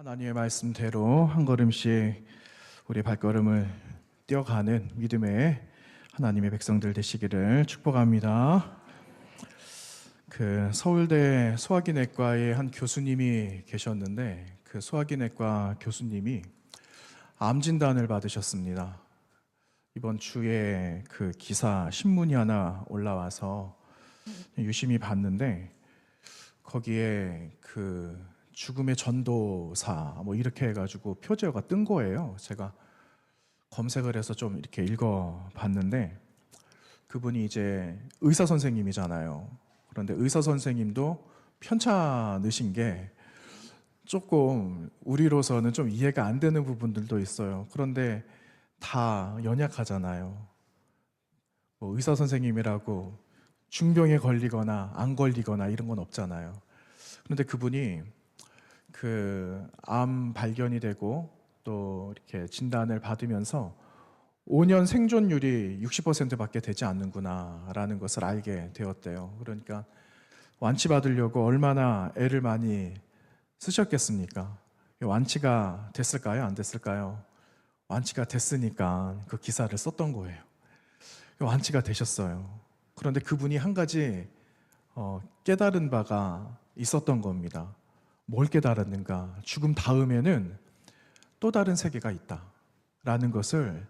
하나님의 말씀대로 한 걸음씩 우리 발걸음을 뛰어가는 믿음의 하나님의 백성들 되시기를 축복합니다. 서울대 소화기내과의 한 교수님이 계셨는데 그 소화기내과 교수님이 암 진단을 받으셨습니다. 이번 주에 그 기사 신문이 하나 올라와서 유심히 봤는데 거기에 죽음의 전도사 이렇게 해가지고 표제어가 뜬 거예요. 제가 검색을 해서 좀 이렇게 읽어봤는데 그분이 이제 의사 선생님이잖아요. 그런데 의사 선생님도 편찮으신 게 조금 우리로서는 좀 이해가 안 되는 부분들도 있어요. 그런데 다 연약하잖아요. 의사 선생님이라고 중병에 걸리거나 안 걸리거나 이런 건 없잖아요. 그런데 그분이 암 발견이 되고 또 이렇게 진단을 받으면서 5년 생존율이 60%밖에 되지 않는구나라는 것을 알게 되었대요. 그러니까 완치받으려고 얼마나 애를 많이 쓰셨겠습니까? 완치가 됐을까요? 안 됐을까요? 완치가 됐으니까 그 기사를 썼던 거예요. 완치가 되셨어요. 그런데 그분이 한 가지 깨달은 바가 있었던 겁니다. 뭘 깨달았는가? 죽음 다음에는 또 다른 세계가 있다라는 것을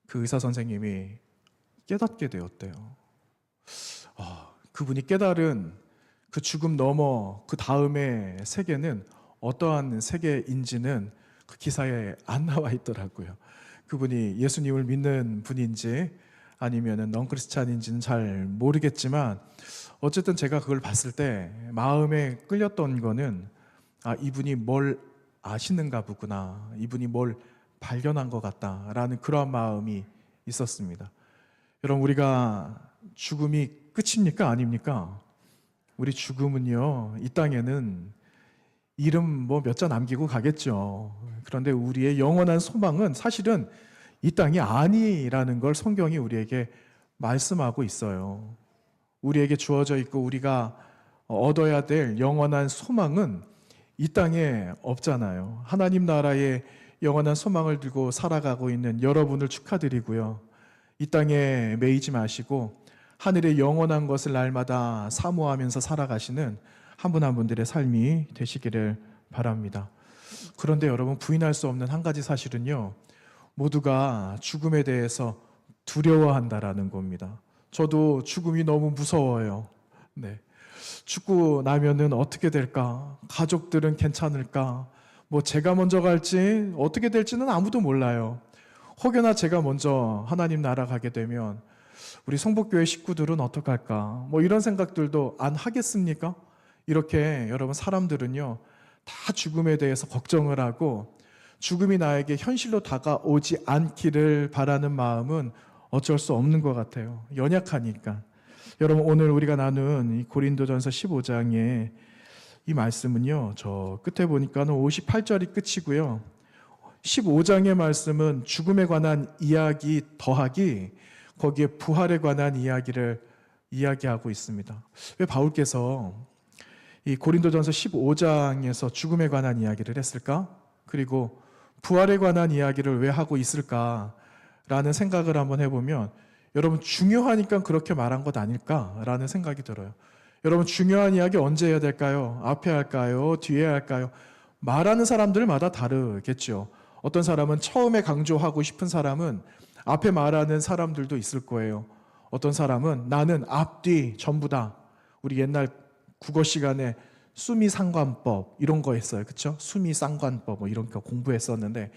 그 의사 선생님이 깨닫게 되었대요. 그분이 깨달은 그 죽음 넘어 그 다음의 세계는 어떠한 세계인지는 그 기사에 안 나와 있더라고요. 그분이 예수님을 믿는 분인지 아니면은 넌크리스찬인지는 잘 모르겠지만 어쨌든 제가 그걸 봤을 때 마음에 끌렸던 거는 이분이 뭘 아시는가 보구나, 이분이 뭘 발견한 것 같다라는 그러한 마음이 있었습니다. 여러분, 우리가 죽음이 끝입니까? 아닙니까? 우리 죽음은요, 이 땅에는 이름 몇 자 남기고 가겠죠. 그런데 우리의 영원한 소망은 사실은 이 땅이 아니라는 걸 성경이 우리에게 말씀하고 있어요. 우리에게 주어져 있고 우리가 얻어야 될 영원한 소망은 이 땅에 없잖아요. 하나님 나라의 영원한 소망을 들고 살아가고 있는 여러분을 축하드리고요. 이 땅에 매이지 마시고 하늘의 영원한 것을 날마다 사모하면서 살아가시는 한 분 한 분들의 삶이 되시기를 바랍니다. 그런데 여러분, 부인할 수 없는 한 가지 사실은요, 모두가 죽음에 대해서 두려워한다라는 겁니다. 저도 죽음이 너무 무서워요. 네. 죽고 나면은 어떻게 될까? 가족들은 괜찮을까? 제가 먼저 갈지 어떻게 될지는 아무도 몰라요. 혹여나 제가 먼저 하나님 나라 가게 되면 우리 성북교회 식구들은 어떡할까? 이런 생각들도 안 하겠습니까? 이렇게 여러분, 사람들은요 다 죽음에 대해서 걱정을 하고 죽음이 나에게 현실로 다가오지 않기를 바라는 마음은 어쩔 수 없는 것 같아요. 연약하니까. 여러분, 오늘 우리가 나눈 이 고린도전서 15장의 이 말씀은요, 저 끝에 보니까는 58절이 끝이고요. 15장의 말씀은 죽음에 관한 이야기 더하기 거기에 부활에 관한 이야기를 이야기하고 있습니다. 왜 바울께서 이 고린도전서 15장에서 죽음에 관한 이야기를 했을까? 그리고 부활에 관한 이야기를 왜 하고 있을까라는 생각을 한번 해보면 여러분, 중요하니까 그렇게 말한 것 아닐까라는 생각이 들어요. 여러분, 중요한 이야기 언제 해야 될까요? 앞에 할까요? 뒤에 할까요? 말하는 사람들마다 다르겠죠. 어떤 사람은 처음에 강조하고 싶은 사람은 앞에 말하는 사람들도 있을 거예요. 어떤 사람은 나는 앞뒤 전부 다. 우리 옛날 국어 시간에 수미상관법 이런 거 했어요. 그렇죠? 수미상관법 이런 거 공부했었는데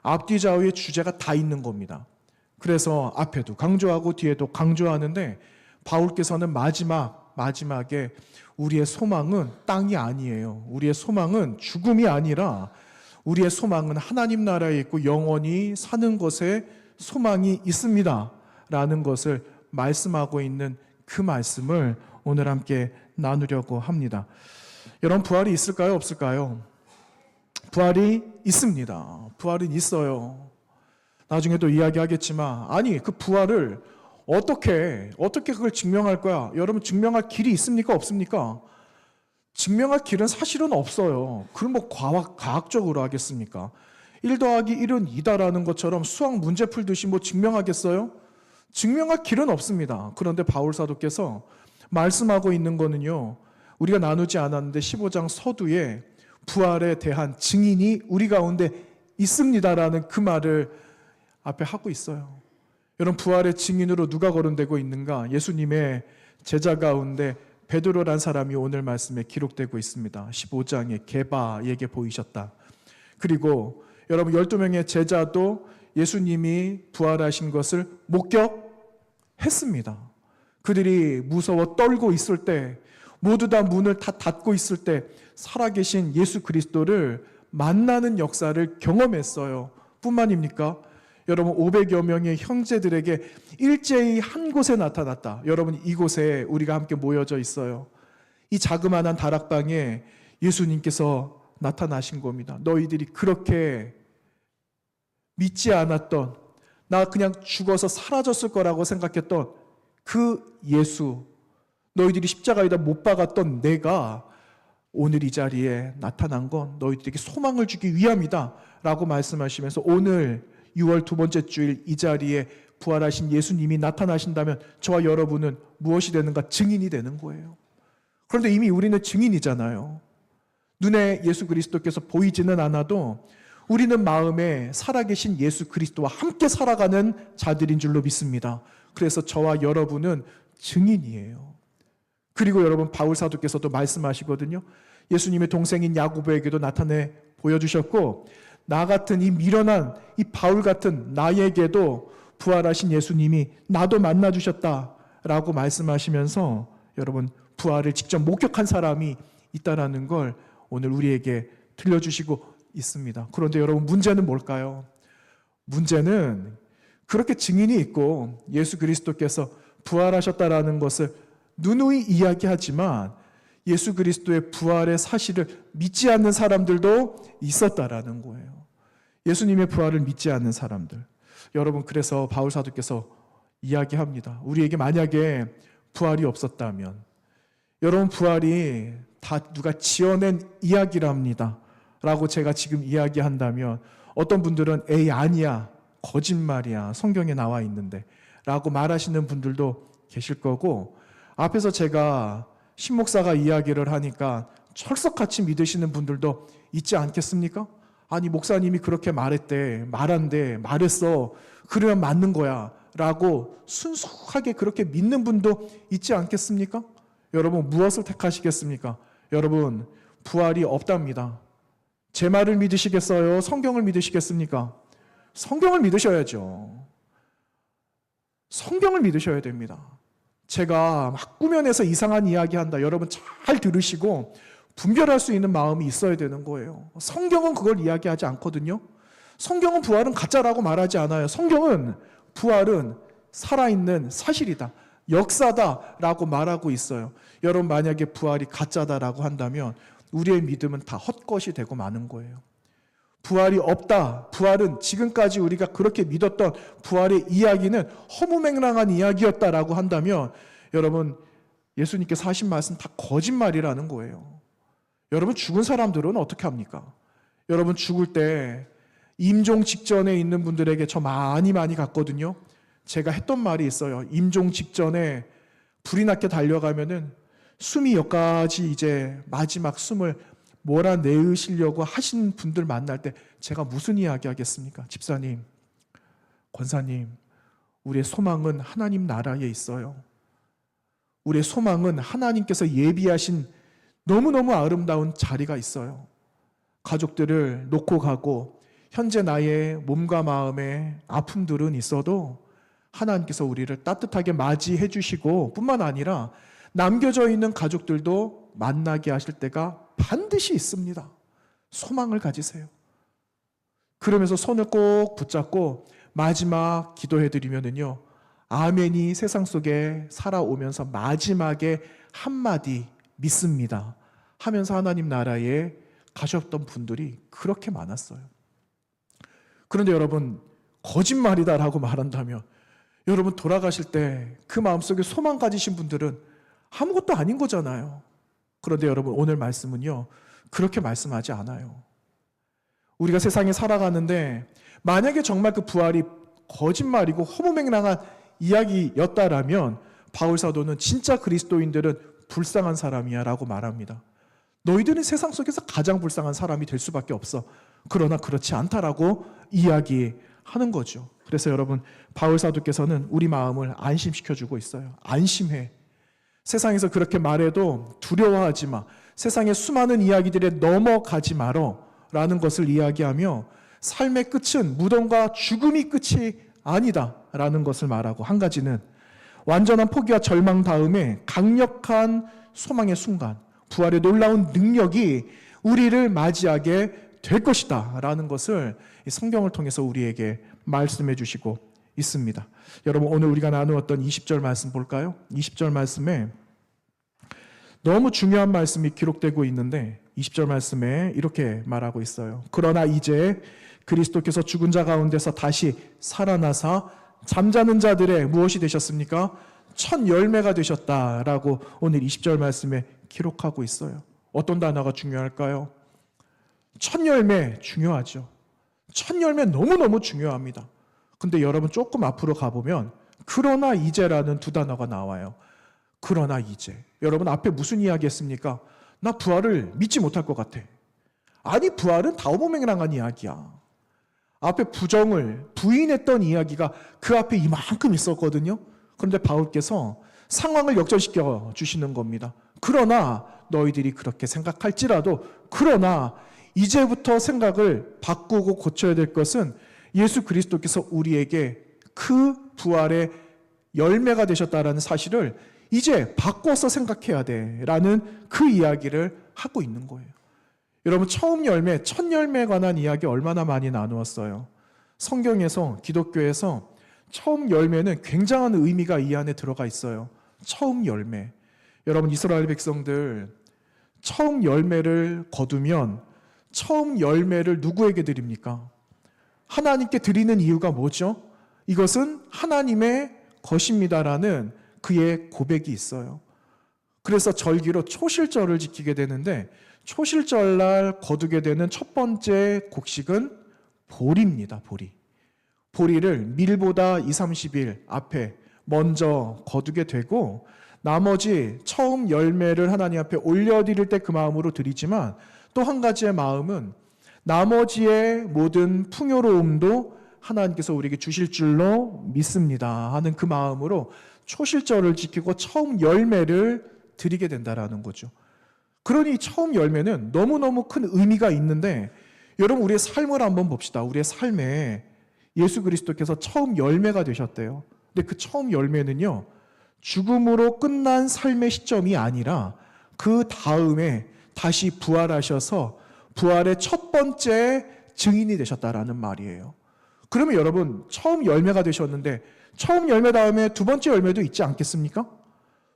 앞뒤 좌우의 주제가 다 있는 겁니다. 그래서 앞에도 강조하고 뒤에도 강조하는데 바울께서는 마지막에 우리의 소망은 땅이 아니에요. 우리의 소망은 죽음이 아니라 우리의 소망은 하나님 나라에 있고 영원히 사는 것에 소망이 있습니다 라는 것을 말씀하고 있는 그 말씀을 오늘 함께 나누려고 합니다. 여러분, 부활이 있을까요? 없을까요? 부활이 있습니다. 부활은 있어요. 나중에 또 이야기하겠지만 그 부활을 어떻게 그걸 증명할 거야? 여러분, 증명할 길이 있습니까? 없습니까? 증명할 길은 사실은 없어요. 그럼 뭐 과학적으로 하겠습니까? 1 더하기 1은 2다라는 것처럼 수학 문제 풀듯이 뭐 증명하겠어요? 증명할 길은 없습니다. 그런데 바울 사도께서 말씀하고 있는 거는요, 우리가 나누지 않았는데 15장 서두에 부활에 대한 증인이 우리 가운데 있습니다라는 그 말을 앞에 하고 있어요. 여러분, 부활의 증인으로 누가 거론되고 있는가? 예수님의 제자 가운데 베드로란 사람이 오늘 말씀에 기록되고 있습니다. 15장에 게바에게 보이셨다. 그리고 여러분, 12명의 제자도 예수님이 부활하신 것을 목격했습니다. 그들이 무서워 떨고 있을 때, 모두 다 문을 다 닫고 있을 때 살아계신 예수 그리스도를 만나는 역사를 경험했어요. 뿐만입니까? 여러분, 500여 명의 형제들에게 일제히 한 곳에 나타났다. 여러분, 이곳에 우리가 함께 모여져 있어요. 이 자그마한 다락방에 예수님께서 나타나신 겁니다. 너희들이 그렇게 믿지 않았던, 나 그냥 죽어서 사라졌을 거라고 생각했던 그 예수, 너희들이 십자가에다 못 박았던 내가 오늘 이 자리에 나타난 건 너희들에게 소망을 주기 위함이다 라고 말씀하시면서, 오늘 6월 두 번째 주일 이 자리에 부활하신 예수님이 나타나신다면 저와 여러분은 무엇이 되는가? 증인이 되는 거예요. 그런데 이미 우리는 증인이잖아요. 눈에 예수 그리스도께서 보이지는 않아도 우리는 마음에 살아계신 예수 그리스도와 함께 살아가는 자들인 줄로 믿습니다. 그래서 저와 여러분은 증인이에요. 그리고 여러분, 바울 사도께서도 말씀하시거든요. 예수님의 동생인 야고보에게도 나타내 보여주셨고, 나 같은 이 미련한 이 바울 같은 나에게도 부활하신 예수님이 나도 만나주셨다라고 말씀하시면서, 여러분, 부활을 직접 목격한 사람이 있다라는 걸 오늘 우리에게 들려주시고 있습니다. 그런데 여러분, 문제는 뭘까요? 문제는 그렇게 증인이 있고 예수 그리스도께서 부활하셨다라는 것을 누누이 이야기하지만 예수 그리스도의 부활의 사실을 믿지 않는 사람들도 있었다라는 거예요. 예수님의 부활을 믿지 않는 사람들. 여러분, 그래서 바울 사도께서 이야기합니다. 우리에게 만약에 부활이 없었다면, 여러분, 부활이 다 누가 지어낸 이야기랍니다 라고 제가 지금 이야기한다면, 어떤 분들은 에이 아니야, 거짓말이야, 성경에 나와 있는데 라고 말하시는 분들도 계실 거고, 앞에서 제가 신목사가 이야기를 하니까 철석같이 믿으시는 분들도 있지 않겠습니까? 아니, 목사님이 그렇게 말했어, 그러면 맞는 거야 라고 순수하게 그렇게 믿는 분도 있지 않겠습니까? 여러분, 무엇을 택하시겠습니까? 여러분, 부활이 없답니다. 제 말을 믿으시겠어요? 성경을 믿으시겠습니까? 성경을 믿으셔야죠. 성경을 믿으셔야 됩니다. 제가 막 꾸며내서 이상한 이야기한다, 여러분 잘 들으시고 분별할 수 있는 마음이 있어야 되는 거예요. 성경은 그걸 이야기하지 않거든요. 성경은 부활은 가짜라고 말하지 않아요. 성경은 부활은 살아있는 사실이다, 역사다라고 말하고 있어요. 여러분, 만약에 부활이 가짜다라고 한다면 우리의 믿음은 다 헛것이 되고 마는 거예요. 부활이 없다, 부활은 지금까지 우리가 그렇게 믿었던 부활의 이야기는 허무맹랑한 이야기였다라고 한다면, 여러분, 예수님께서 하신 말씀 다 거짓말이라는 거예요. 여러분, 죽은 사람들은 어떻게 합니까? 여러분, 죽을 때 임종 직전에 있는 분들에게 저 많이 갔거든요. 제가 했던 말이 있어요. 임종 직전에 불이 나게 달려가면은 숨이 여기까지 이제 마지막 숨을 몰아내으시려고 하신 분들 만날 때 제가 무슨 이야기 하겠습니까? 집사님, 권사님, 우리의 소망은 하나님 나라에 있어요. 우리의 소망은 하나님께서 예비하신 너무너무 아름다운 자리가 있어요. 가족들을 놓고 가고 현재 나의 몸과 마음의 아픔들은 있어도 하나님께서 우리를 따뜻하게 맞이해 주시고, 뿐만 아니라 남겨져 있는 가족들도 만나게 하실 때가 반드시 있습니다. 소망을 가지세요. 그러면서 손을 꼭 붙잡고 마지막 기도해드리면은요, 아멘이 세상 속에 살아오면서 마지막에 한마디 믿습니다 하면서 하나님 나라에 가셨던 분들이 그렇게 많았어요. 그런데 여러분, 거짓말이다라고 말한다면, 여러분 돌아가실 때 그 마음속에 소망 가지신 분들은 아무것도 아닌 거잖아요. 그런데 여러분, 오늘 말씀은요, 그렇게 말씀하지 않아요. 우리가 세상에 살아가는데 만약에 정말 그 부활이 거짓말이고 허무맹랑한 이야기였다라면 바울 사도는 진짜 그리스도인들은 불쌍한 사람이야 라고 말합니다. 너희들은 세상 속에서 가장 불쌍한 사람이 될 수밖에 없어. 그러나 그렇지 않다라고 이야기하는 거죠. 그래서 여러분, 바울 사도께서는 우리 마음을 안심시켜주고 있어요. 안심해. 세상에서 그렇게 말해도 두려워하지 마. 세상의 수많은 이야기들에 넘어가지 마라 라는 것을 이야기하며 삶의 끝은 무덤과 죽음이 끝이 아니다 라는 것을 말하고, 한 가지는 완전한 포기와 절망 다음에 강력한 소망의 순간, 부활의 놀라운 능력이 우리를 맞이하게 될 것이다 라는 것을 성경을 통해서 우리에게 말씀해 주시고 있습니다. 여러분, 오늘 우리가 나누었던 20절 말씀 볼까요? 20절 말씀에 너무 중요한 말씀이 기록되고 있는데 20절 말씀에 이렇게 말하고 있어요. 그러나 이제 그리스도께서 죽은 자 가운데서 다시 살아나사 잠자는 자들의 무엇이 되셨습니까? 첫 열매가 되셨다라고 오늘 20절 말씀에 기록하고 있어요. 어떤 단어가 중요할까요? 첫 열매 중요하죠. 첫 열매 너무너무 중요합니다. 근데 여러분, 조금 앞으로 가보면 그러나 이제라는 두 단어가 나와요. 그러나 이제. 여러분, 앞에 무슨 이야기 했습니까? 나 부활을 믿지 못할 것 같아. 아니, 부활은 다 허무맹랑한 이야기야. 앞에 부정을 부인했던 이야기가 그 앞에 이만큼 있었거든요. 그런데 바울께서 상황을 역전시켜 주시는 겁니다. 그러나 너희들이 그렇게 생각할지라도, 그러나 이제부터 생각을 바꾸고 고쳐야 될 것은 예수 그리스도께서 우리에게 그 부활의 열매가 되셨다라는 사실을 이제 바꿔서 생각해야 돼라는 그 이야기를 하고 있는 거예요. 여러분, 처음 열매, 첫 열매에 관한 이야기 얼마나 많이 나누었어요. 성경에서, 기독교에서 처음 열매는 굉장한 의미가 이 안에 들어가 있어요. 처음 열매. 여러분, 이스라엘 백성들 처음 열매를 거두면 처음 열매를 누구에게 드립니까? 하나님께 드리는 이유가 뭐죠? 이것은 하나님의 것입니다라는 그의 고백이 있어요. 그래서 절기로 초실절을 지키게 되는데, 초실절날 거두게 되는 첫 번째 곡식은 보리입니다. 보리. 보리를 밀보다 2, 30일 앞에 먼저 거두게 되고, 나머지 처음 열매를 하나님 앞에 올려드릴 때 그 마음으로 드리지만, 또 한 가지의 마음은 나머지의 모든 풍요로움도 하나님께서 우리에게 주실 줄로 믿습니다 하는 그 마음으로 초실절을 지키고 처음 열매를 드리게 된다라는 거죠. 그러니 처음 열매는 너무너무 큰 의미가 있는데, 여러분, 우리의 삶을 한번 봅시다. 우리의 삶에 예수 그리스도께서 처음 열매가 되셨대요. 근데 그 처음 열매는요, 죽음으로 끝난 삶의 시점이 아니라 그 다음에 다시 부활하셔서 부활의 첫 번째 증인이 되셨다라는 말이에요. 그러면 여러분, 처음 열매가 되셨는데 처음 열매 다음에 두 번째 열매도 있지 않겠습니까?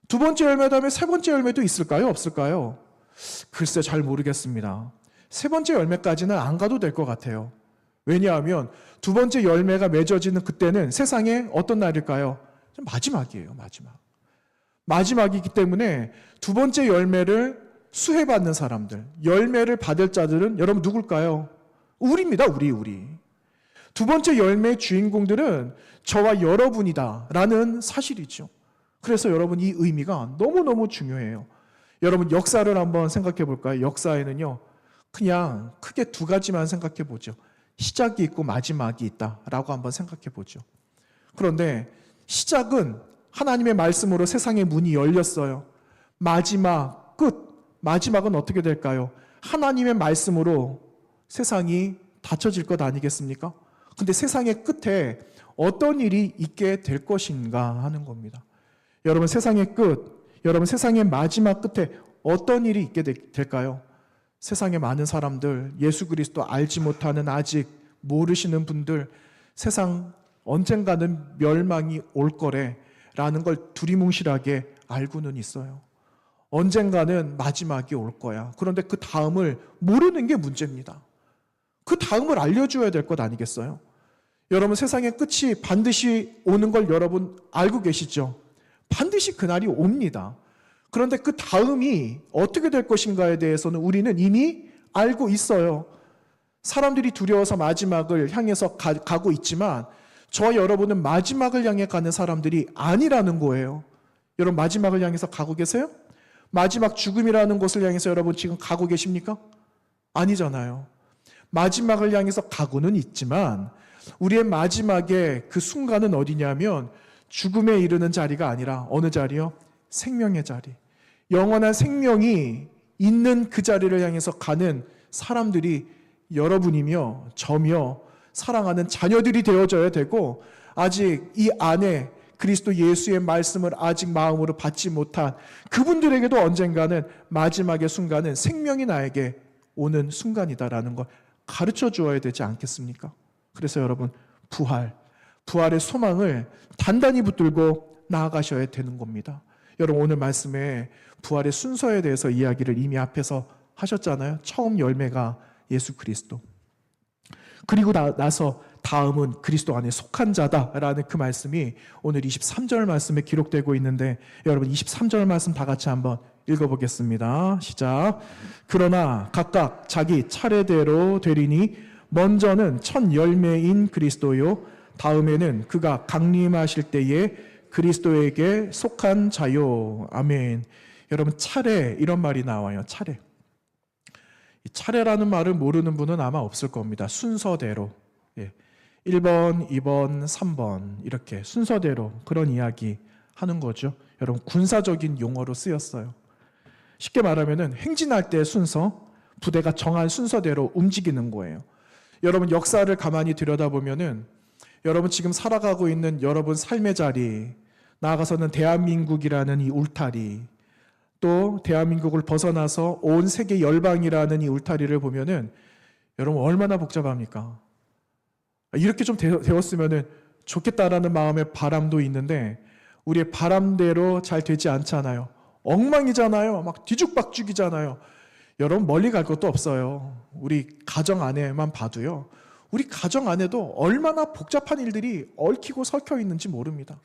두 번째 열매 다음에 세 번째 열매도 있을까요? 없을까요? 글쎄, 잘 모르겠습니다. 세 번째 열매까지는 안 가도 될 것 같아요. 왜냐하면 두 번째 열매가 맺어지는 그때는 세상에 어떤 날일까요? 마지막이에요. 마지막이기 때문에 두 번째 열매를 수혜받는 사람들, 열매를 받을 자들은 여러분 누굴까요? 우리입니다. 우리. 두 번째 열매의 주인공들은 저와 여러분이다 라는 사실이죠. 그래서 여러분, 이 의미가 너무너무 중요해요. 여러분, 역사를 한번 생각해 볼까요? 역사에는요, 그냥 크게 두 가지만 생각해 보죠. 시작이 있고 마지막이 있다라고 한번 생각해 보죠. 그런데 시작은 하나님의 말씀으로 세상의 문이 열렸어요. 마지막, 끝. 마지막은 어떻게 될까요? 하나님의 말씀으로 세상이 닫혀질 것 아니겠습니까? 근데 세상의 끝에 어떤 일이 있게 될 것인가 하는 겁니다. 여러분, 세상의 끝, 여러분, 세상의 마지막 끝에 어떤 일이 있게 될까요? 세상에 많은 사람들, 예수 그리스도 알지 못하는, 아직 모르시는 분들, 세상 언젠가는 멸망이 올 거래 라는 걸 두리뭉실하게 알고는 있어요. 언젠가는 마지막이 올 거야. 그런데 그 다음을 모르는 게 문제입니다. 그 다음을 알려줘야 될 것 아니겠어요? 여러분, 세상의 끝이 반드시 오는 걸 여러분 알고 계시죠? 반드시 그날이 옵니다. 그런데 그 다음이 어떻게 될 것인가에 대해서는 우리는 이미 알고 있어요. 사람들이 두려워서 마지막을 향해서 가고 있지만 저와 여러분은 마지막을 향해 가는 사람들이 아니라는 거예요. 여러분 마지막을 향해서 가고 계세요? 마지막 죽음이라는 곳을 향해서 여러분 지금 가고 계십니까? 아니잖아요. 마지막을 향해서 가고는 있지만 우리의 마지막의 그 순간은 어디냐면 죽음에 이르는 자리가 아니라 어느 자리요? 생명의 자리. 영원한 생명이 있는 그 자리를 향해서 가는 사람들이 여러분이며 저며 사랑하는 자녀들이 되어져야 되고, 아직 이 안에 그리스도 예수의 말씀을 아직 마음으로 받지 못한 그분들에게도 언젠가는 마지막의 순간은 생명이 나에게 오는 순간이다라는 걸 가르쳐 주어야 되지 않겠습니까? 그래서 여러분 부활의 소망을 단단히 붙들고 나아가셔야 되는 겁니다. 여러분 오늘 말씀에 부활의 순서에 대해서 이야기를 이미 앞에서 하셨잖아요. 처음 열매가 예수 그리스도, 그리고 나서 다음은 그리스도 안에 속한 자다라는 그 말씀이 오늘 23절 말씀에 기록되고 있는데, 여러분 23절 말씀 다 같이 한번 읽어보겠습니다. 시작. 그러나 각각 자기 차례대로 되리니 먼저는 첫 열매인 그리스도요, 다음에는 그가 강림하실 때에 그리스도에게 속한 자요. 아멘. 여러분 차례, 이런 말이 나와요. 차례. 이 차례라는 말을 모르는 분은 아마 없을 겁니다. 순서대로 1번, 2번, 3번 이렇게 순서대로 그런 이야기 하는 거죠. 여러분 군사적인 용어로 쓰였어요. 쉽게 말하면 행진할 때 순서, 부대가 정한 순서대로 움직이는 거예요. 여러분 역사를 가만히 들여다보면은 여러분 지금 살아가고 있는 여러분 삶의 자리, 나아가서는 대한민국이라는 이 울타리, 또 대한민국을 벗어나서 온 세계 열방이라는 이 울타리를 보면은 여러분 얼마나 복잡합니까? 이렇게 좀 되었으면 좋겠다라는 마음의 바람도 있는데 우리의 바람대로 잘 되지 않잖아요. 엉망이잖아요. 막 뒤죽박죽이잖아요. 여러분 멀리 갈 것도 없어요. 우리 가정 안에만 봐도요. 우리 가정 안에도 얼마나 복잡한 일들이 얽히고 설켜 있는지 모릅니다.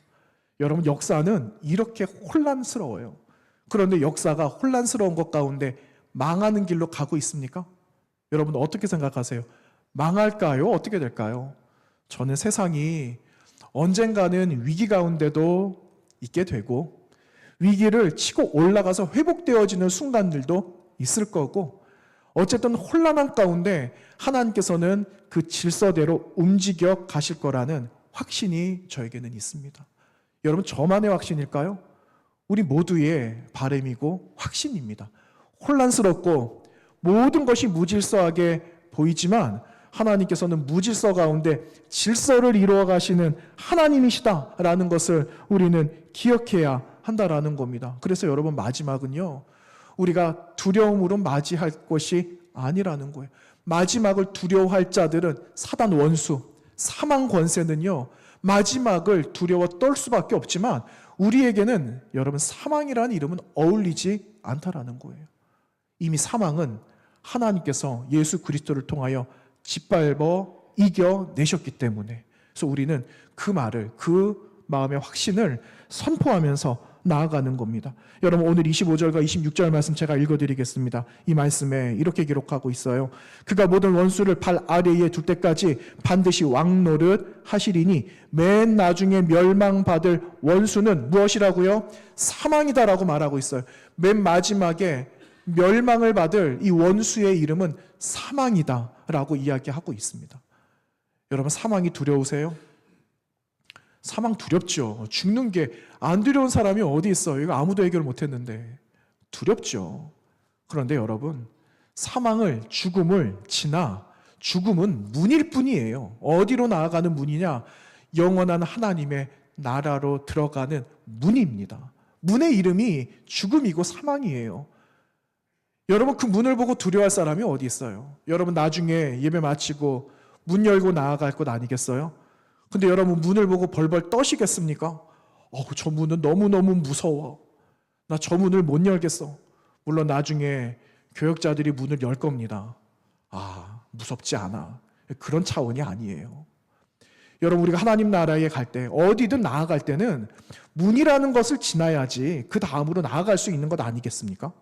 여러분 역사는 이렇게 혼란스러워요. 그런데 역사가 혼란스러운 것 가운데 망하는 길로 가고 있습니까? 여러분 어떻게 생각하세요? 망할까요? 어떻게 될까요? 저는 세상이 언젠가는 위기 가운데도 있게 되고 위기를 치고 올라가서 회복되어지는 순간들도 있을 거고, 어쨌든 혼란한 가운데 하나님께서는 그 질서대로 움직여 가실 거라는 확신이 저에게는 있습니다. 여러분 저만의 확신일까요? 우리 모두의 바람이고 확신입니다. 혼란스럽고 모든 것이 무질서하게 보이지만 하나님께서는 무질서 가운데 질서를 이루어 가시는 하나님이시다라는 것을 우리는 기억해야 한다라는 겁니다. 그래서 여러분 마지막은요, 우리가 두려움으로 맞이할 것이 아니라는 거예요. 마지막을 두려워할 자들은 사단 원수, 사망 권세는요, 마지막을 두려워 떨 수밖에 없지만 우리에게는 여러분 사망이라는 이름은 어울리지 않다라는 거예요. 이미 사망은 하나님께서 예수 그리스도를 통하여 짓밟아 이겨내셨기 때문에, 그래서 우리는 그 말을, 그 마음의 확신을 선포하면서 나아가는 겁니다. 여러분 오늘 25절과 26절 말씀 제가 읽어드리겠습니다. 이 말씀에 이렇게 기록하고 있어요. 그가 모든 원수를 발 아래에 둘 때까지 반드시 왕노릇 하시리니 맨 나중에 멸망받을 원수는 무엇이라고요? 사망이다라고 말하고 있어요. 맨 마지막에 멸망을 받을 이 원수의 이름은 사망이다라고 이야기하고 있습니다. 여러분 사망이 두려우세요? 사망 두렵죠. 죽는 게 안 두려운 사람이 어디 있어요? 이거 아무도 해결 못했는데 두렵죠. 그런데 여러분 사망을, 죽음을 지나 죽음은 문일 뿐이에요. 어디로 나아가는 문이냐? 영원한 하나님의 나라로 들어가는 문입니다. 문의 이름이 죽음이고 사망이에요. 여러분 그 문을 보고 두려워할 사람이 어디 있어요? 여러분 나중에 예배 마치고 문 열고 나아갈 것 아니겠어요? 근데 여러분 문을 보고 벌벌 떠시겠습니까? 저 문은 너무너무 무서워. 나 저 문을 못 열겠어. 물론 나중에 교역자들이 문을 열 겁니다. 무섭지 않아. 그런 차원이 아니에요. 여러분, 우리가 하나님 나라에 갈 때, 어디든 나아갈 때는 문이라는 것을 지나야지 그 다음으로 나아갈 수 있는 것 아니겠습니까?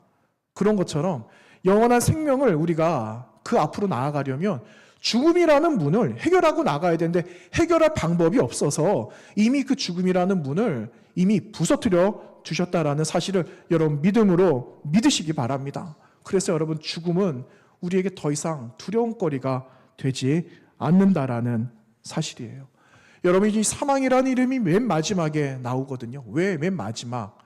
그런 것처럼 영원한 생명을 우리가 그 앞으로 나아가려면 죽음이라는 문을 해결하고 나가야 되는데, 해결할 방법이 없어서 이미 그 죽음이라는 문을 이미 부서뜨려 두셨다라는 사실을 여러분 믿음으로 믿으시기 바랍니다. 그래서 여러분, 죽음은 우리에게 더 이상 두려운 거리가 되지 않는다라는 사실이에요. 여러분, 이 사망이라는 이름이 맨 마지막에 나오거든요. 왜 맨 마지막?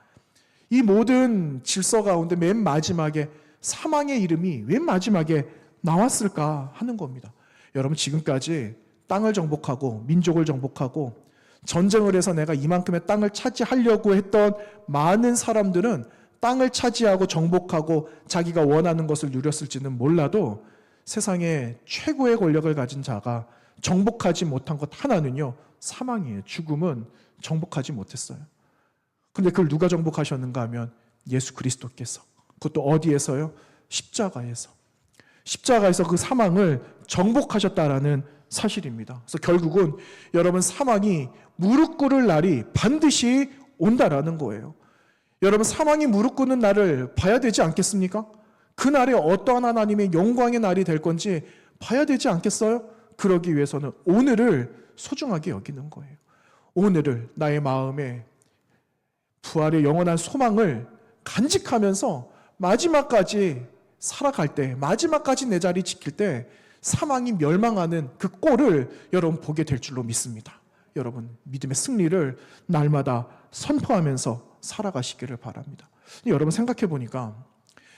이 모든 질서 가운데 맨 마지막에 사망의 이름이 맨 마지막에 나왔을까 하는 겁니다. 여러분, 지금까지 땅을 정복하고 민족을 정복하고 전쟁을 해서 내가 이만큼의 땅을 차지하려고 했던 많은 사람들은 땅을 차지하고 정복하고 자기가 원하는 것을 누렸을지는 몰라도 세상에 최고의 권력을 가진 자가 정복하지 못한 것 하나는요, 사망이에요. 죽음은 정복하지 못했어요. 근데 그걸 누가 정복하셨는가 하면 예수 그리스도께서. 그것도 어디에서요? 십자가에서. 십자가에서 그 사망을 정복하셨다라는 사실입니다. 그래서 결국은 여러분, 사망이 무릎 꿇을 날이 반드시 온다라는 거예요. 여러분, 사망이 무릎 꿇는 날을 봐야 되지 않겠습니까? 그 날이 어떠한 하나님의 영광의 날이 될 건지 봐야 되지 않겠어요? 그러기 위해서는 오늘을 소중하게 여기는 거예요. 오늘을 나의 마음에 부활의 영원한 소망을 간직하면서 마지막까지 살아갈 때, 마지막까지 내 자리 지킬 때 사망이 멸망하는 그 꼴을 여러분 보게 될 줄로 믿습니다. 여러분, 믿음의 승리를 날마다 선포하면서 살아가시기를 바랍니다. 여러분, 생각해 보니까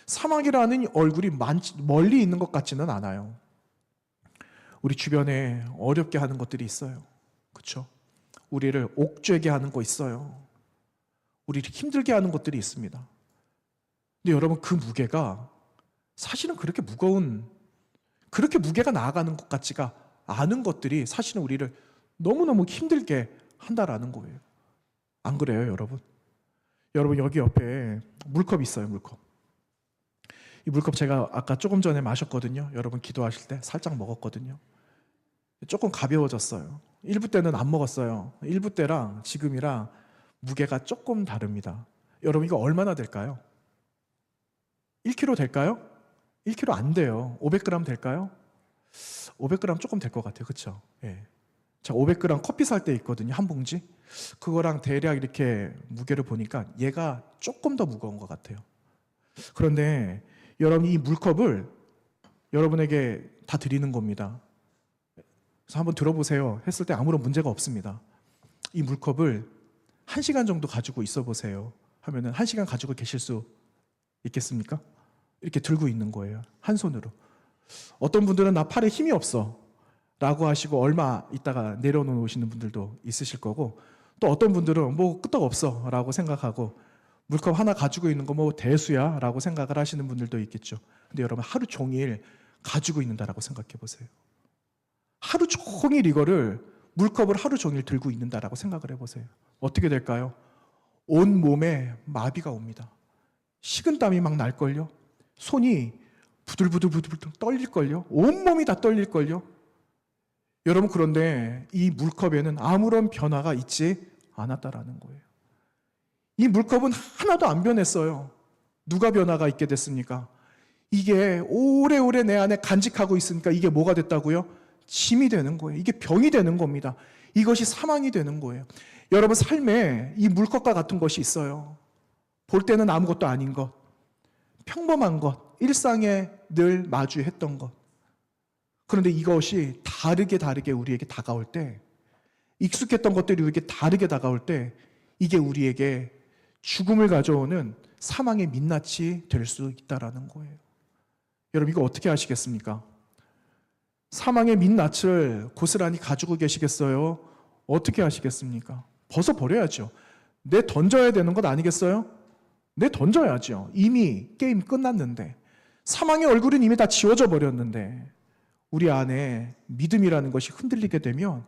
사망이라는 얼굴이 멀리 있는 것 같지는 않아요. 우리 주변에 어렵게 하는 것들이 있어요. 그렇죠? 우리를 옥죄게 하는 거 있어요. 우리를 힘들게 하는 것들이 있습니다. 근데 여러분, 그 무게가 사실은 그렇게 무게가 나아가는 것 같지가 않은 것들이 사실은 우리를 너무너무 힘들게 한다라는 거예요. 안 그래요, 여러분? 여러분, 여기 옆에 물컵이 있어요, 물컵. 이 물컵 제가 아까 조금 전에 마셨거든요. 여러분, 기도하실 때 살짝 먹었거든요. 조금 가벼워졌어요. 1부 때는 안 먹었어요. 1부 때랑 지금이랑 무게가 조금 다릅니다. 여러분, 이거 얼마나 될까요? 1kg 될까요? 1kg 안 돼요. 500g 될까요? 500g 조금 될 것 같아요. 그렇죠? 예. 자, 500g 커피 살 때 있거든요. 한 봉지. 그거랑 대략 이렇게 무게를 보니까 얘가 조금 더 무거운 것 같아요. 그런데 여러분, 이 물컵을 여러분에게 다 드리는 겁니다. 그래서 한번 들어보세요 했을 때 아무런 문제가 없습니다. 이 물컵을 1시간 정도 가지고 있어 보세요 하면은 1시간 가지고 계실 수 있겠습니까? 이렇게 들고 있는 거예요. 한 손으로. 어떤 분들은 나 팔에 힘이 없어 라고 하시고 얼마 있다가 내려놓으시는 분들도 있으실 거고, 또 어떤 분들은 뭐 끄떡 없어 라고 생각하고 물컵 하나 가지고 있는 거 뭐 대수야 라고 생각을 하시는 분들도 있겠죠. 근데 여러분, 하루 종일 가지고 있는다라고 생각해 보세요. 하루 종일 이거를, 물컵을 하루 종일 들고 있는다라고 생각을 해보세요. 어떻게 될까요? 온 몸에 마비가 옵니다. 식은땀이 막 날걸요. 손이 부들부들 떨릴걸요. 온몸이 다 떨릴걸요. 여러분, 그런데 이 물컵에는 아무런 변화가 있지 않았다라는 거예요. 이 물컵은 하나도 안 변했어요. 누가 변화가 있게 됐습니까? 이게 오래오래 내 안에 간직하고 있으니까 이게 뭐가 됐다고요? 짐이 되는 거예요. 이게 병이 되는 겁니다. 이것이 사망이 되는 거예요. 여러분, 삶에 이 물컵과 같은 것이 있어요. 볼 때는 아무것도 아닌 것, 평범한 것, 일상에 늘 마주했던 것. 그런데 이것이 다르게 우리에게 다가올 때, 익숙했던 것들이 우리에게 다르게 다가올 때, 이게 우리에게 죽음을 가져오는 사망의 민낯이 될 수 있다는 거예요. 여러분, 이거 어떻게 하시겠습니까? 사망의 민낯을 고스란히 가지고 계시겠어요? 어떻게 하시겠습니까? 벗어버려야죠. 내 던져야 되는 것 아니겠어요? 내 던져야죠. 이미 게임 끝났는데, 사망의 얼굴은 이미 다 지워져 버렸는데, 우리 안에 믿음이라는 것이 흔들리게 되면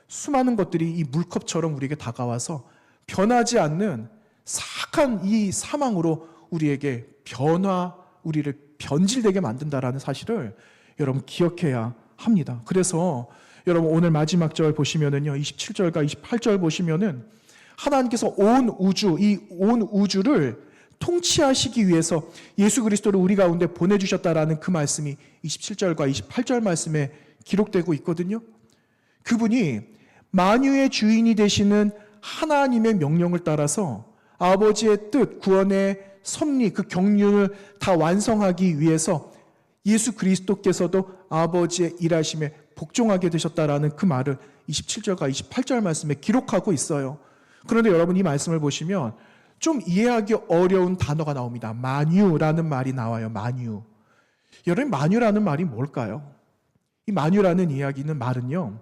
수많은 것들이 이 물컵처럼 우리에게 다가와서 변하지 않는 사악한 이 사망으로 우리에게 우리를 변질되게 만든다라는 사실을 여러분 기억해야 합니다. 그래서 여러분 오늘 마지막 절 보시면은요, 27절과 28절 보시면은 하나님께서 온 우주, 이 온 우주를 통치하시기 위해서 예수 그리스도를 우리 가운데 보내주셨다라는 그 말씀이 27절과 28절 말씀에 기록되고 있거든요. 그분이 만유의 주인이 되시는 하나님의 명령을 따라서 아버지의 뜻, 구원의 섭리, 그 경륜을 다 완성하기 위해서 예수 그리스도께서도 아버지의 일하심에 복종하게 되셨다라는 그 말을 27절과 28절 말씀에 기록하고 있어요. 그런데 여러분 이 말씀을 보시면 좀 이해하기 어려운 단어가 나옵니다. 만유라는 말이 나와요. 만유. 여러분 만유라는 말이 뭘까요? 이 만유라는 이야기는 말은요,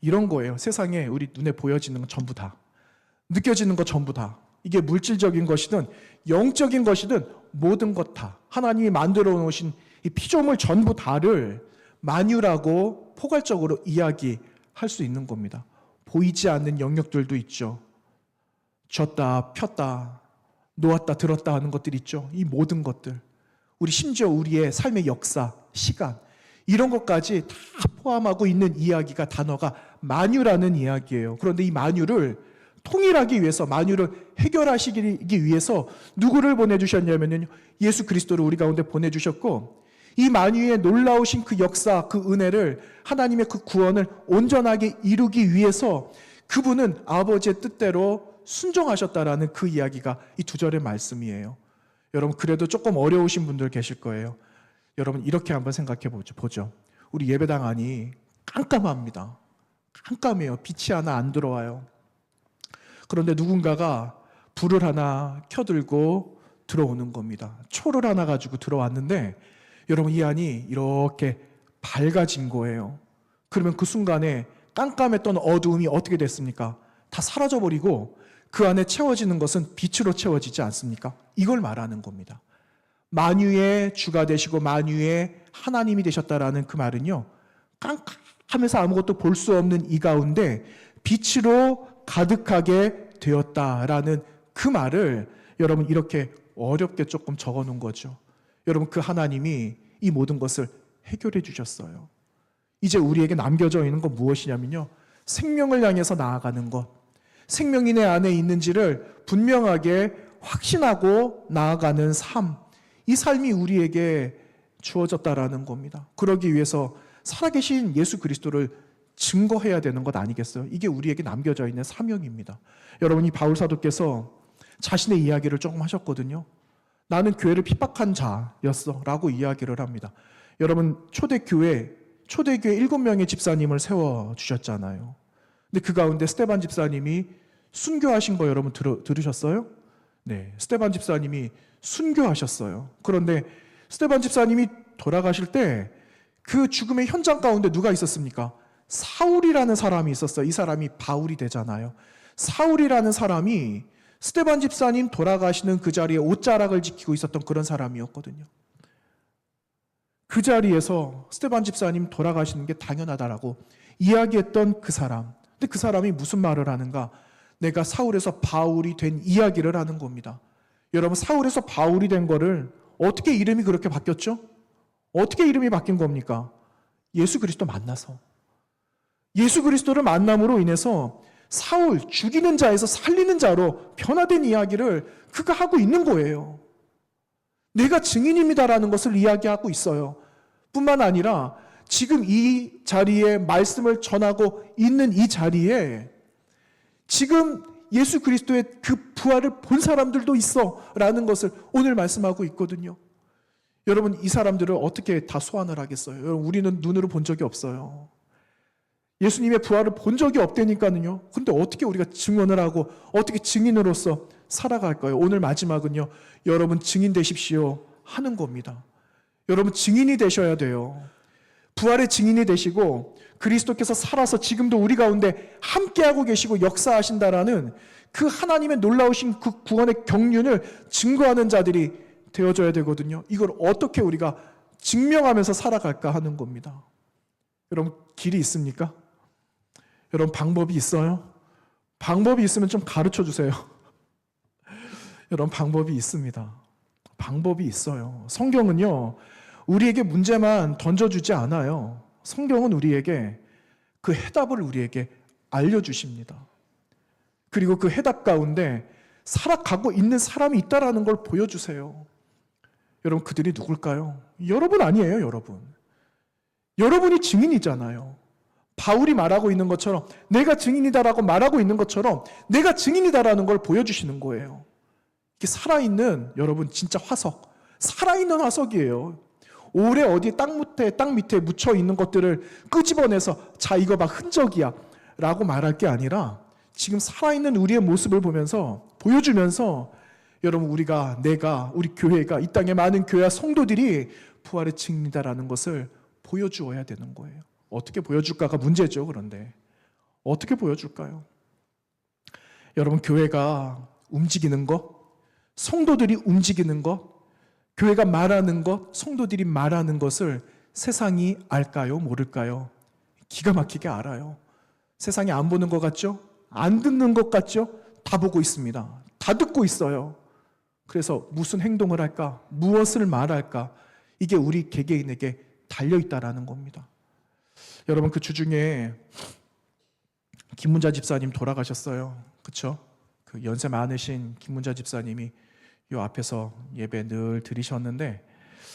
이런 거예요. 세상에 우리 눈에 보여지는 건 전부 다, 느껴지는 것 전부 다, 이게 물질적인 것이든 영적인 것이든 모든 것 다, 하나님이 만들어 놓으신 이 피조물 전부 다를 만유라고 포괄적으로 이야기할 수 있는 겁니다. 보이지 않는 영역들도 있죠. 쥐었다 폈다 놓았다 들었다 하는 것들이 있죠. 이 모든 것들, 우리 심지어 우리의 삶의 역사, 시간, 이런 것까지 다 포함하고 있는 이야기가, 단어가 만유라는 이야기예요. 그런데 이 만유를 통일하기 위해서, 만유를 해결하시기 위해서 누구를 보내주셨냐면요, 예수 그리스도를 우리 가운데 보내주셨고, 이 만유의 놀라우신 그 역사, 그 은혜를, 하나님의 그 구원을 온전하게 이루기 위해서 그분은 아버지의 뜻대로 순종하셨다라는 그 이야기가 이 두 절의 말씀이에요. 여러분 그래도 조금 어려우신 분들 계실 거예요. 여러분 이렇게 한번 생각해 보죠. 우리 예배당 안이 깜깜합니다. 깜깜해요. 빛이 하나 안 들어와요. 그런데 누군가가 불을 하나 켜들고 들어오는 겁니다. 초를 하나 가지고 들어왔는데 여러분 이 안이 이렇게 밝아진 거예요. 그러면 그 순간에 깜깜했던 어두움이 어떻게 됐습니까? 다 사라져버리고 그 안에 채워지는 것은 빛으로 채워지지 않습니까? 이걸 말하는 겁니다. 만유의 주가 되시고 만유의 하나님이 되셨다라는 그 말은요, 깜깜하면서 아무것도 볼 수 없는 이 가운데 빛으로 가득하게 되었다라는 그 말을 여러분 이렇게 어렵게 조금 적어 놓은 거죠. 여러분 그 하나님이 이 모든 것을 해결해 주셨어요. 이제 우리에게 남겨져 있는 건 무엇이냐면요, 생명을 향해서 나아가는 것, 생명이 내 안에 있는지를 분명하게 확신하고 나아가는 삶, 이 삶이 우리에게 주어졌다라는 겁니다. 그러기 위해서 살아계신 예수 그리스도를 증거해야 되는 것 아니겠어요? 이게 우리에게 남겨져 있는 사명입니다. 여러분 이 바울 사도께서 자신의 이야기를 조금 하셨거든요. 나는 교회를 핍박한 자였어 라고 이야기를 합니다. 여러분 초대교회 7명의 집사님을 세워주셨잖아요. 근데 그 가운데 스데반 집사님이 순교하신 거 여러분 들으셨어요? 네, 스데반 집사님이 순교하셨어요. 그런데 스데반 집사님이 돌아가실 때 그 죽음의 현장 가운데 누가 있었습니까? 사울이라는 사람이 있었어요. 이 사람이 바울이 되잖아요. 사울이라는 사람이 스데반 집사님 돌아가시는 그 자리에 옷자락을 지키고 있었던 그런 사람이었거든요. 그 자리에서 스데반 집사님 돌아가시는 게 당연하다라고 이야기했던 그 사람. 근데 그 사람이 무슨 말을 하는가? 내가 사울에서 바울이 된 이야기를 하는 겁니다. 여러분 사울에서 바울이 된 거를 어떻게 이름이 그렇게 바뀌었죠? 어떻게 이름이 바뀐 겁니까? 예수 그리스도 만나서. 예수 그리스도를 만남으로 인해서 사울, 죽이는 자에서 살리는 자로 변화된 이야기를 그가 하고 있는 거예요. 내가 증인입니다라는 것을 이야기하고 있어요. 뿐만 아니라 지금 이 자리에 말씀을 전하고 있는 이 자리에 지금 예수 그리스도의 그 부활을 본 사람들도 있어 라는 것을 오늘 말씀하고 있거든요. 여러분 이 사람들을 어떻게 다 소환을 하겠어요? 여러분 우리는 눈으로 본 적이 없어요. 예수님의 부활을 본 적이 없다니까는요. 근데 어떻게 우리가 증언을 하고 어떻게 증인으로서 살아갈까요? 오늘 마지막은요, 여러분 증인 되십시오 하는 겁니다. 여러분 증인이 되셔야 돼요. 부활의 증인이 되시고 그리스도께서 살아서 지금도 우리 가운데 함께하고 계시고 역사하신다라는 그 하나님의 놀라우신 그 구원의 경륜을 증거하는 자들이 되어줘야 되거든요. 이걸 어떻게 우리가 증명하면서 살아갈까 하는 겁니다. 여러분 길이 있습니까? 여러분 방법이 있어요? 방법이 있으면 좀 가르쳐 주세요. 여러분 방법이 있습니다. 방법이 있어요. 성경은요, 우리에게 문제만 던져주지 않아요. 성경은 우리에게 그 해답을 우리에게 알려주십니다. 그리고 그 해답 가운데 살아가고 있는 사람이 있다라는 걸 보여주세요. 여러분, 그들이 누굴까요? 여러분 아니에요, 여러분. 여러분이 증인이잖아요. 바울이 말하고 있는 것처럼, 내가 증인이다라고 말하고 있는 것처럼 내가 증인이다라는 걸 보여주시는 거예요. 이게 살아있는, 여러분, 진짜 화석, 살아있는 화석이에요. 오래 어디 땅 밑에 묻혀 있는 것들을 끄집어내서 자, 이거 봐, 흔적이야 라고 말할 게 아니라 지금 살아있는 우리의 모습을 보여주면서 여러분, 내가, 우리 교회가, 이 땅의 많은 교회와 성도들이 부활의 증인이다라는 것을 보여주어야 되는 거예요. 어떻게 보여줄까가 문제죠. 그런데 어떻게 보여줄까요? 여러분, 교회가 움직이는 것, 성도들이 움직이는 것, 교회가 말하는 것, 성도들이 말하는 것을 세상이 알까요? 모를까요? 기가 막히게 알아요. 세상이 안 보는 것 같죠? 안 듣는 것 같죠? 다 보고 있습니다. 다 듣고 있어요. 그래서 무슨 행동을 할까? 무엇을 말할까? 이게 우리 개개인에게 달려있다라는 겁니다. 여러분, 그 주중에 김문자 집사님 돌아가셨어요. 그렇죠? 그 연세 많으신 김문자 집사님이 요 앞에서 예배 늘 드리셨는데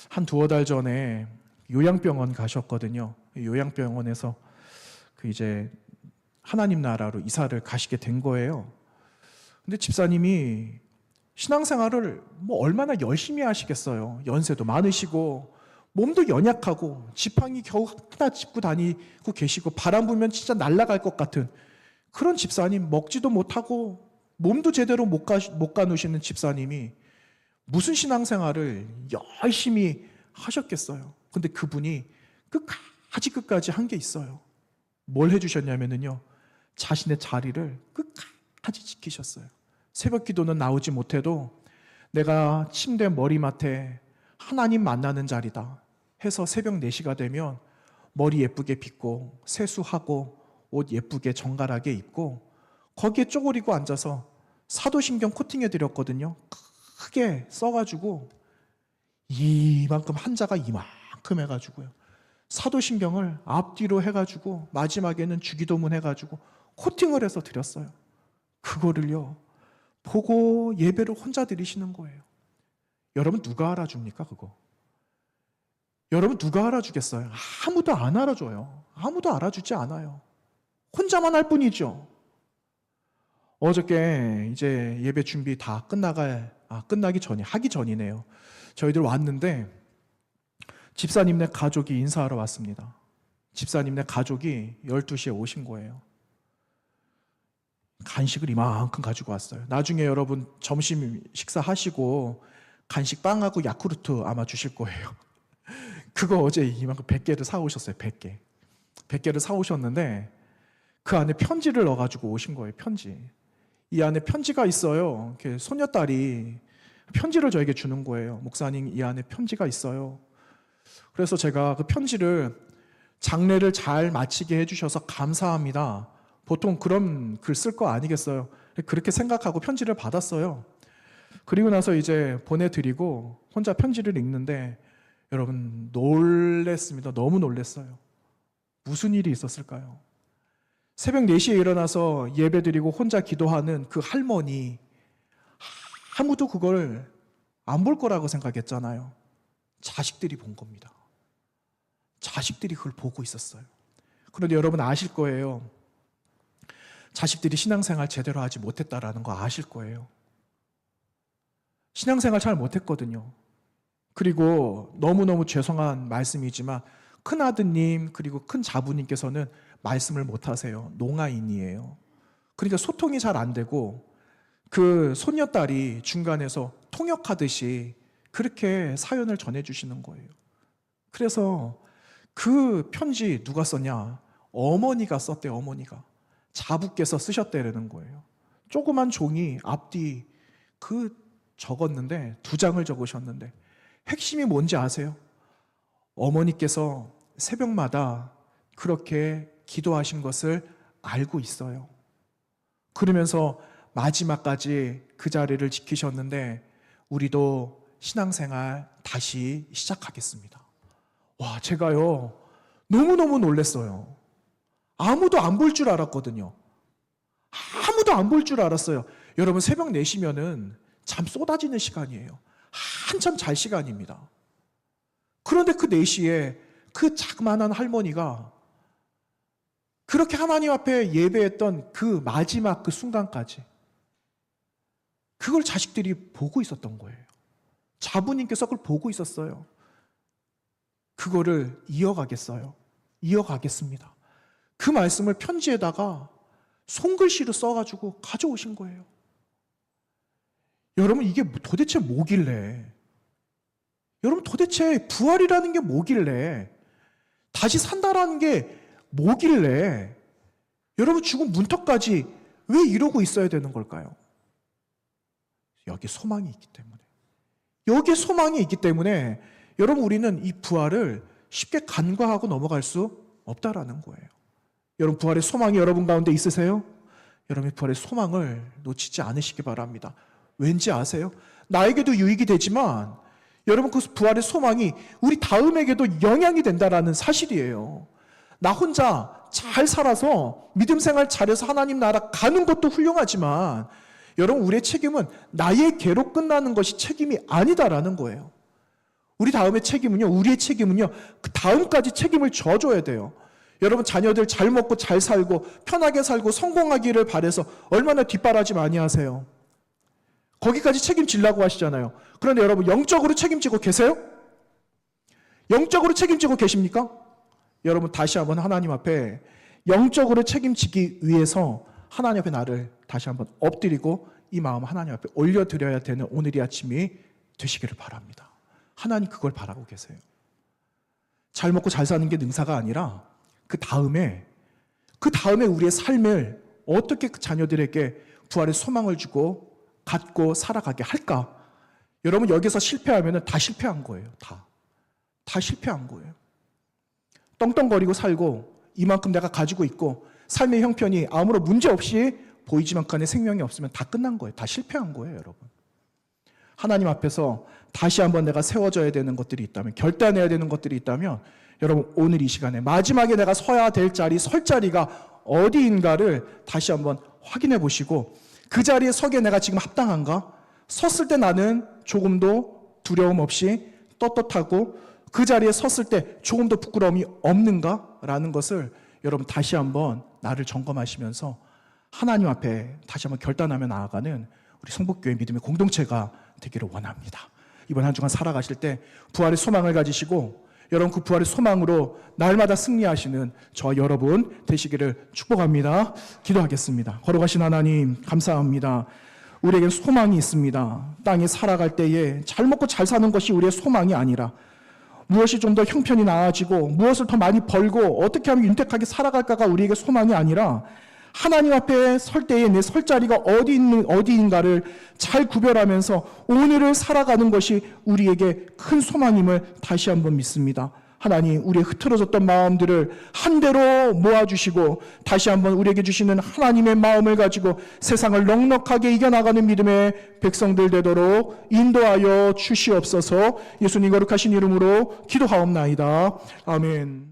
한 두어 달 전에 요양병원 가셨거든요. 요양병원에서 그 이제 하나님 나라로 이사를 가시게 된 거예요. 근데 집사님이 신앙생활을 얼마나 열심히 하시겠어요. 연세도 많으시고 몸도 연약하고 지팡이 겨우 하나 짚고 다니고 계시고 바람 불면 진짜 날아갈 것 같은 그런 집사님, 먹지도 못하고 몸도 제대로 못 가누시는 집사님이 무슨 신앙생활을 열심히 하셨겠어요. 근데 그분이 끝까지 한 게 있어요. 뭘 해주셨냐면요, 자신의 자리를 끝까지 지키셨어요. 새벽 기도는 나오지 못해도 내가 침대 머리맡에 하나님 만나는 자리다 해서 새벽 4시가 되면 머리 예쁘게 빗고 세수하고 옷 예쁘게 정갈하게 입고 거기에 쪼그리고 앉아서 사도신경 코팅해 드렸거든요. 크게 써가지고 이만큼, 한자가 이만큼 해가지고요, 사도신경을 앞뒤로 해가지고 마지막에는 주기도문 해가지고 코팅을 해서 드렸어요. 그거를요 보고 예배를 혼자 드리시는 거예요. 여러분, 누가 알아줍니까 그거? 여러분, 누가 알아주겠어요? 아무도 안 알아줘요. 아무도 알아주지 않아요. 혼자만 할 뿐이죠. 어저께 이제 예배 준비 다 끝나기 전이, 하기 전이네요. 저희들 왔는데 집사님네 가족이 인사하러 왔습니다. 집사님네 가족이 12시에 오신 거예요. 간식을 이만큼 가지고 왔어요. 나중에 여러분 점심 식사하시고 간식 빵하고 야쿠르트 아마 주실 거예요. 그거 어제 이만큼 100개를 사오셨어요. 100개. 100개를 사오셨는데 그 안에 편지를 넣어가지고 오신 거예요. 편지. 이 안에 편지가 있어요. 이렇게 손녀딸이 편지를 저에게 주는 거예요. 목사님, 이 안에 편지가 있어요. 그래서 제가 그 편지를, 장례를 잘 마치게 해주셔서 감사합니다, 보통 그런 글 쓸 거 아니겠어요. 그렇게 생각하고 편지를 받았어요. 그리고 나서 이제 보내드리고 혼자 편지를 읽는데 여러분, 놀랬습니다. 너무 놀랬어요. 무슨 일이 있었을까요? 새벽 4시에 일어나서 예배드리고 혼자 기도하는 그 할머니, 아무도 그걸 안 볼 거라고 생각했잖아요. 자식들이 본 겁니다. 자식들이 그걸 보고 있었어요. 그런데 여러분 아실 거예요. 자식들이 신앙생활 제대로 하지 못했다라는 거 아실 거예요. 신앙생활 잘 못했거든요. 그리고 너무너무 죄송한 말씀이지만 큰아드님 그리고 큰 자부님께서는 말씀을 못하세요. 농아인이에요. 그러니까 소통이 잘 안 되고 그 손녀딸이 중간에서 통역하듯이 그렇게 사연을 전해주시는 거예요. 그래서 그 편지 누가 썼냐? 어머니가 썼대요. 어머니가. 자부께서 쓰셨대라는 거예요. 조그만 종이 앞뒤 적었는데 2장을 적으셨는데 핵심이 뭔지 아세요? 어머니께서 새벽마다 그렇게 기도하신 것을 알고 있어요. 그러면서 마지막까지 그 자리를 지키셨는데 우리도 신앙생활 다시 시작하겠습니다. 와, 제가요, 너무너무 놀랐어요. 아무도 안 볼 줄 알았거든요. 아무도 안 볼 줄 알았어요. 여러분, 새벽 4시면은 잠 쏟아지는 시간이에요. 한참 잘 시간입니다. 그런데 그 4시에 그 자그마한 할머니가 그렇게 하나님 앞에 예배했던 그 마지막 그 순간까지 그걸 자식들이 보고 있었던 거예요. 자부님께서 그걸 보고 있었어요. 그거를 이어가겠어요. 이어가겠습니다. 그 말씀을 편지에다가 손글씨로 써가지고 가져오신 거예요. 여러분, 이게 도대체 뭐길래, 여러분, 도대체 부활이라는 게 뭐길래, 다시 산다라는 게 뭐길래, 여러분, 죽은 문턱까지 왜 이러고 있어야 되는 걸까요? 여기에 소망이 있기 때문에. 여기에 소망이 있기 때문에 여러분, 우리는 이 부활을 쉽게 간과하고 넘어갈 수 없다라는 거예요. 여러분, 부활의 소망이 여러분 가운데 있으세요? 여러분의 부활의 소망을 놓치지 않으시기 바랍니다. 왠지 아세요? 나에게도 유익이 되지만 여러분, 그 부활의 소망이 우리 다음에게도 영향이 된다라는 사실이에요. 나 혼자 잘 살아서 믿음 생활 잘해서 하나님 나라 가는 것도 훌륭하지만 여러분, 우리의 책임은 나의 개로 끝나는 것이 책임이 아니다라는 거예요. 우리의 책임은요, 그 다음까지 책임을 져줘야 돼요. 여러분, 자녀들 잘 먹고 잘 살고 편하게 살고 성공하기를 바라서 얼마나 뒷바라지 많이 하세요. 거기까지 책임지려고 하시잖아요. 그런데 여러분, 영적으로 책임지고 계세요? 영적으로 책임지고 계십니까? 여러분, 다시 한번 하나님 앞에 영적으로 책임지기 위해서 하나님 앞에 나를 다시 한번 엎드리고 이 마음 하나님 앞에 올려드려야 되는 오늘이 아침이 되시기를 바랍니다. 하나님 그걸 바라고 계세요. 잘 먹고 잘 사는 게 능사가 아니라 그 다음에 우리의 삶을 어떻게 그 자녀들에게 부활의 소망을 주고 갖고 살아가게 할까? 여러분, 여기서 실패하면 다 실패한 거예요. 다 실패한 거예요. 떵떵거리고 살고 이만큼 내가 가지고 있고 삶의 형편이 아무런 문제 없이 보이지만 그 안에 생명이 없으면 다 끝난 거예요. 다 실패한 거예요, 여러분. 하나님 앞에서 다시 한번 내가 세워져야 되는 것들이 있다면, 결단해야 되는 것들이 있다면 여러분, 오늘 이 시간에 마지막에 내가 서야 될 자리, 설 자리가 어디인가를 다시 한번 확인해 보시고 그 자리에 서기에 내가 지금 합당한가? 섰을 때 나는 조금도 두려움 없이 떳떳하고 그 자리에 섰을 때 조금도 부끄러움이 없는가? 라는 것을 여러분 다시 한번 나를 점검하시면서 하나님 앞에 다시 한번 결단하며 나아가는 우리 성북교회 믿음의 공동체가 되기를 원합니다. 이번 한 주간 살아가실 때 부활의 소망을 가지시고 여러분, 그 부활의 소망으로 날마다 승리하시는 저 여러분 되시기를 축복합니다. 기도하겠습니다. 걸어가신 하나님, 감사합니다. 우리에겐 소망이 있습니다. 땅에 살아갈 때에 잘 먹고 잘 사는 것이 우리의 소망이 아니라 무엇이 좀 더 형편이 나아지고 무엇을 더 많이 벌고 어떻게 하면 윤택하게 살아갈까가 우리에게 소망이 아니라 하나님 앞에 설 때에 내 설 자리가 어디인가를 잘 구별하면서 오늘을 살아가는 것이 우리에게 큰 소망임을 다시 한번 믿습니다. 하나님, 우리의 흐트러졌던 마음들을 한대로 모아주시고 다시 한번 우리에게 주시는 하나님의 마음을 가지고 세상을 넉넉하게 이겨나가는 믿음의 백성들 되도록 인도하여 주시옵소서. 예수님 거룩하신 이름으로 기도하옵나이다. 아멘.